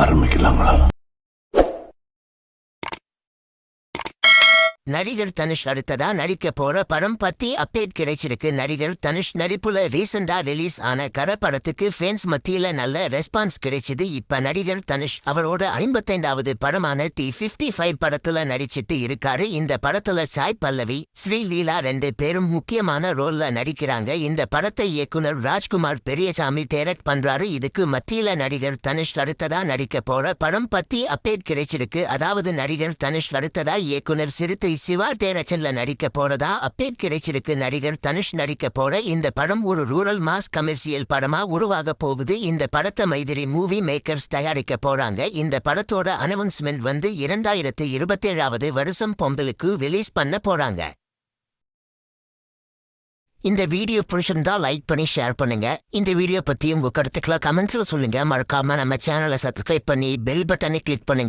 ஆரம்பிக்கலாங்களா? நடிகர் தனுஷ் அடுத்ததா நடிக்க போற படம் பத்தி அப்டேட் கிடைச்சிருக்கு. நடிகர் தனுஷ் நடிப்புல ரீசெண்டா ரிலீஸ் ஆன கர படத்துக்கு ஃபேன்ஸ் மத்தியில நல்ல ரெஸ்பான்ஸ் கிடைச்சது. இப்ப நடிகர் தனுஷ் அவரோட 55வது படமான T-55 படத்துல நடிச்சிட்டு இருக்காரு. இந்த படத்துல சாய் பல்லவி, ஸ்ரீ லீலா 2 பேரும் முக்கியமான ரோல்ல நடிக்கிறாங்க. இந்த படத்தை இயக்குனர் ராஜ்குமார் பெரியசாமி டைரக்ட் பண்றாரு. இதுக்கு மத்தியில நடிகர் தனுஷ் அடுத்ததா நடிக்க போற படம் பத்தி அப்டேட் கிடைச்சிருக்கு. அதாவது நடிகர் தனுஷ் அடுத்ததா இயக்குனர் சிறுத்தை சிவா டைரக்ஷன்ல நடிக்க போறதா அப்டேட் கிடைச்சிருக்கு. நடிகர் தனுஷ் நடிக்க போற இந்த படம் ஒரு ரூரல் மாஸ் கமர்ஷியல் படமா உருவாக போகுது. இந்த படத்தை மைதிரி மூவி மேக்கர்ஸ் தயாரிக்க போறாங்க. இந்த படத்தோட அனௌன்ஸ்மெண்ட் 2027வது வருஷம் பொங்கலுக்கு ரிலீஸ் பண்ண போறாங்க. இந்த வீடியோ பிடிச்சிருந்தா லைக் பண்ணி ஷேர் பண்ணுங்க. இந்த வீடியோ பத்தி உங்க கருத்துக்களை கமெண்ட்ஸ்ல சொல்லுங்க. மறக்காம நம்ம சேனலை சப்ஸ்கிரைப் பண்ணி பெல் பட்டனை கிளிக் பண்ணுங்க.